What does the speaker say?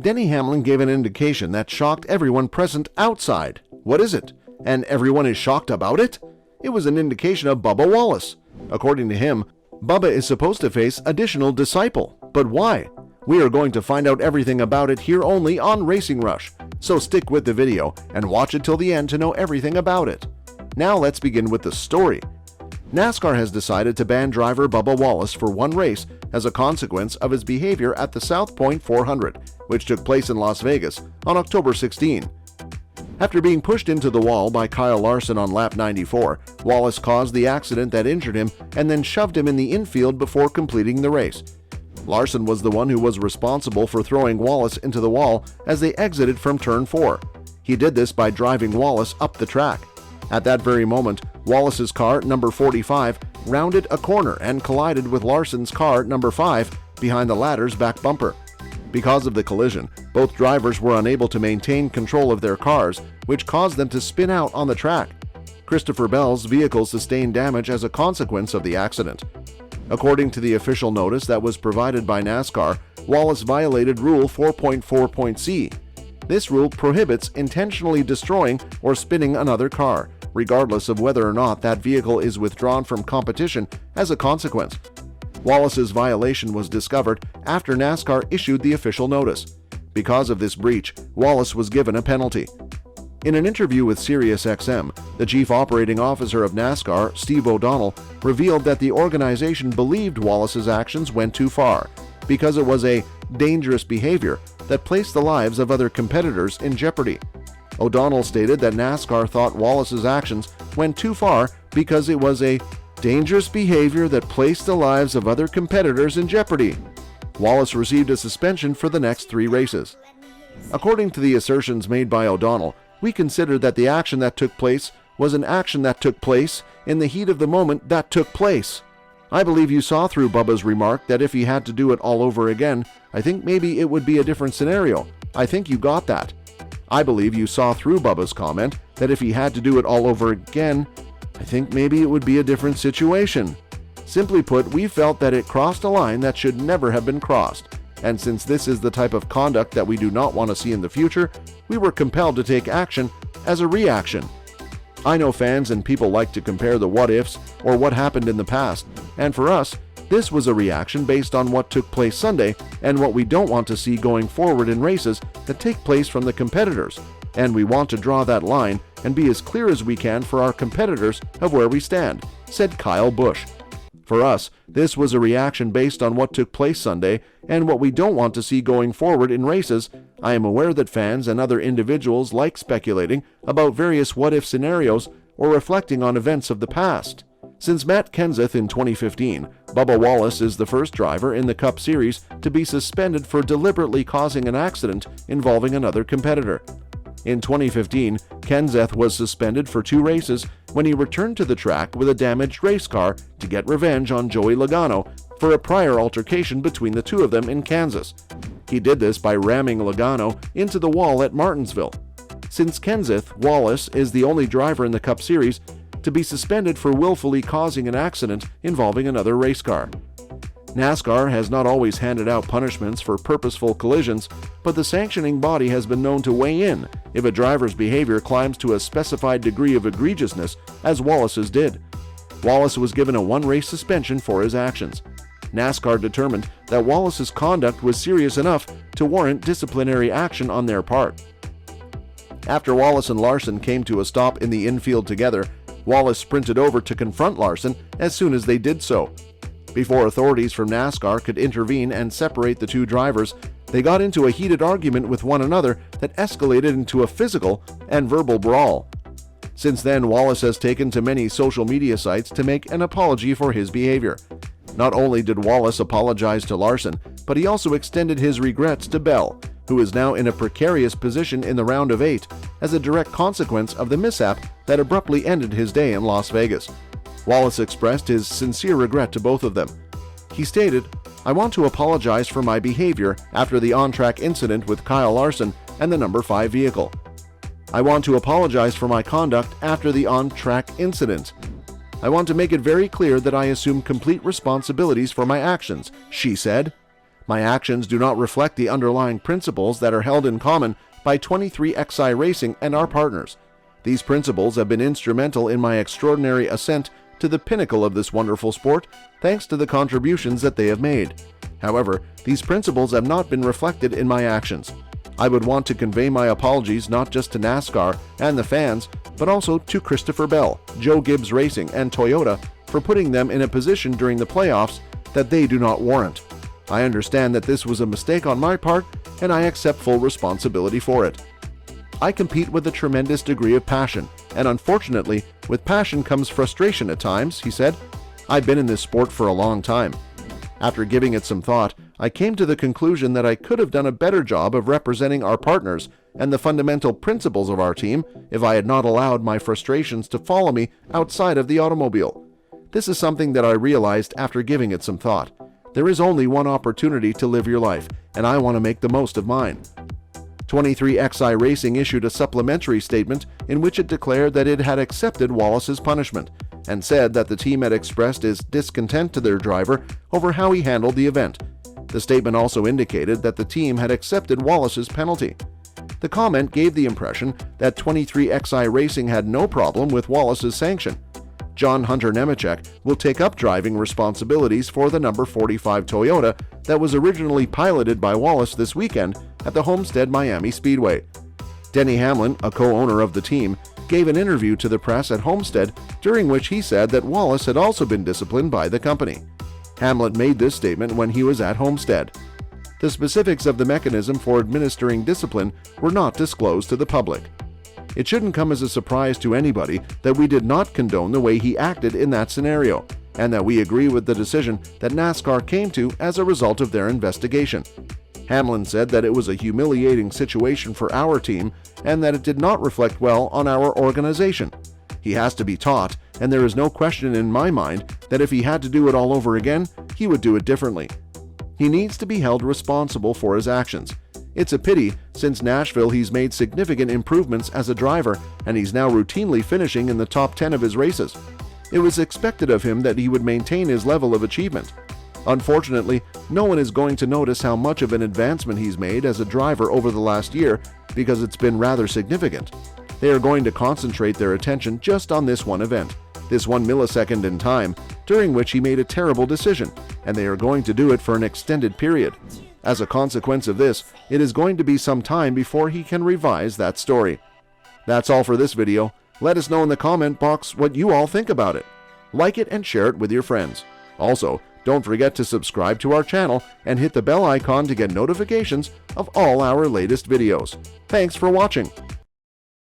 Denny Hamlin gave an indication that shocked everyone present outside. What is it? And everyone is shocked about it? It was an indication of Bubba Wallace. According to him, Bubba is supposed to face additional disciple. But why? We are going to find out everything about it here only on Racing Rush. So stick with the video and watch it till the end to know everything about it. Now let's begin with the story. NASCAR has decided to ban driver Bubba Wallace for one race as a consequence of his behavior at the South Point 400, which took place in Las Vegas on October 16. After being pushed into the wall by Kyle Larson on lap 94, Wallace caused the accident that injured him and then shoved him in the infield before completing the race. Larson was the one who was responsible for throwing Wallace into the wall as they exited from turn 4. He did this by driving Wallace up the track. At that very moment, Wallace's car, number 45, rounded a corner and collided with Larson's car, number 5, behind the latter's back bumper. Because of the collision, both drivers were unable to maintain control of their cars, which caused them to spin out on the track. Christopher Bell's vehicle sustained damage as a consequence of the accident. According to the official notice that was provided by NASCAR, Wallace violated Rule 4.4.c. This rule prohibits intentionally destroying or spinning another car, regardless of whether or not that vehicle is withdrawn from competition as a consequence. Wallace's violation was discovered after NASCAR issued the official notice. Because of this breach, Wallace was given a penalty. In an interview with SiriusXM, the chief operating officer of NASCAR, Steve O'Donnell, revealed that the organization believed Wallace's actions went too far because it was a dangerous behavior that placed the lives of other competitors in jeopardy. O'Donnell stated that NASCAR thought Wallace's actions went too far because it was a dangerous behavior that placed the lives of other competitors in jeopardy. Wallace received a suspension for the next 3 races. According to the assertions made by O'Donnell, we consider that the action that took place was an action that took place in the heat of the moment that took place. I believe you saw through Bubba's remark that if he had to do it all over again, I think maybe it would be a different scenario. I think you got that. I believe you saw through Bubba's comment that if he had to do it all over again, I think maybe it would be a different situation. Simply put, we felt that it crossed a line that should never have been crossed. And since this is the type of conduct that we do not want to see in the future, we were compelled to take action as a reaction. I know fans and people like to compare the what-ifs or what happened in the past, and for us, this was a reaction based on what took place Sunday and what we don't want to see going forward in races that take place from the competitors, and we want to draw that line and be as clear as we can for our competitors of where we stand, said Kyle Busch. For us, this was a reaction based on what took place Sunday and what we don't want to see going forward in races. I am aware that fans and other individuals like speculating about various what-if scenarios or reflecting on events of the past. Since Matt Kenseth in 2015, Bubba Wallace is the first driver in the Cup Series to be suspended for deliberately causing an accident involving another competitor. In 2015, Kenseth was suspended for 2 races when he returned to the track with a damaged race car to get revenge on Joey Logano for a prior altercation between the two of them in Kansas. He did this by ramming Logano into the wall at Martinsville. Since Kenseth, Wallace is the only driver in the Cup Series to be suspended for willfully causing an accident involving another race car. NASCAR has not always handed out punishments for purposeful collisions, but the sanctioning body has been known to weigh in if a driver's behavior climbs to a specified degree of egregiousness, as Wallace's did. Wallace was given a 1-race suspension for his actions. NASCAR determined that Wallace's conduct was serious enough to warrant disciplinary action on their part. After Wallace and Larson came to a stop in the infield together, Wallace sprinted over to confront Larson as soon as they did so. Before authorities from NASCAR could intervene and separate the two drivers, they got into a heated argument with one another that escalated into a physical and verbal brawl. Since then, Wallace has taken to many social media sites to make an apology for his behavior. Not only did Wallace apologize to Larson, but he also extended his regrets to Bell, who is now in a precarious position in the round of 8 as a direct consequence of the mishap that abruptly ended his day in Las Vegas. Wallace expressed his sincere regret to both of them. He stated, "I want to apologize for my behavior after the on-track incident with Kyle Larson and the number 5 vehicle. I want to apologize for my conduct after the on-track incident. I want to make it very clear that I assume complete responsibilities for my actions," she said. My actions do not reflect the underlying principles that are held in common by 23XI Racing and our partners. These principles have been instrumental in my extraordinary ascent to the pinnacle of this wonderful sport, thanks to the contributions that they have made. However, these principles have not been reflected in my actions. I would want to convey my apologies not just to NASCAR and the fans, but also to Christopher Bell, Joe Gibbs Racing, and Toyota for putting them in a position during the playoffs that they do not warrant. I understand that this was a mistake on my part, and I accept full responsibility for it. I compete with a tremendous degree of passion, and unfortunately, with passion comes frustration at times, he said. I've been in this sport for a long time. After giving it some thought, I came to the conclusion that I could have done a better job of representing our partners and the fundamental principles of our team if I had not allowed my frustrations to follow me outside of the automobile. This is something that I realized after giving it some thought. There is only one opportunity to live your life, and I want to make the most of mine. 23XI Racing issued a supplementary statement in which it declared that it had accepted Wallace's punishment and said that the team had expressed its discontent to their driver over how he handled the event. The statement also indicated that the team had accepted Wallace's penalty. The comment gave the impression that 23XI Racing had no problem with Wallace's sanction. John Hunter Nemechek will take up driving responsibilities for the number 45 Toyota that was originally piloted by Wallace this weekend at the Homestead Miami Speedway. Denny Hamlin, a co-owner of the team, gave an interview to the press at Homestead during which he said that Wallace had also been disciplined by the company. Hamlin made this statement when he was at Homestead. The specifics of the mechanism for administering discipline were not disclosed to the public. It shouldn't come as a surprise to anybody that we did not condone the way he acted in that scenario, and that we agree with the decision that NASCAR came to as a result of their investigation. Hamlin said that it was a humiliating situation for our team and that it did not reflect well on our organization. He has to be taught, and there is no question in my mind that if he had to do it all over again, he would do it differently. He needs to be held responsible for his actions. It's a pity, since Nashville he's made significant improvements as a driver, and he's now routinely finishing in the top 10 of his races. It was expected of him that he would maintain his level of achievement. Unfortunately, no one is going to notice how much of an advancement he's made as a driver over the last year because it's been rather significant. They are going to concentrate their attention just on this one event, this 1 millisecond in time, during which he made a terrible decision, and they are going to do it for an extended period. As a consequence of this, it is going to be some time before he can revise that story. That's all for this video. Let us know in the comment box what you all think about it. Like it and share it with your friends. Also, don't forget to subscribe to our channel and hit the bell icon to get notifications of all our latest videos. Thanks for watching.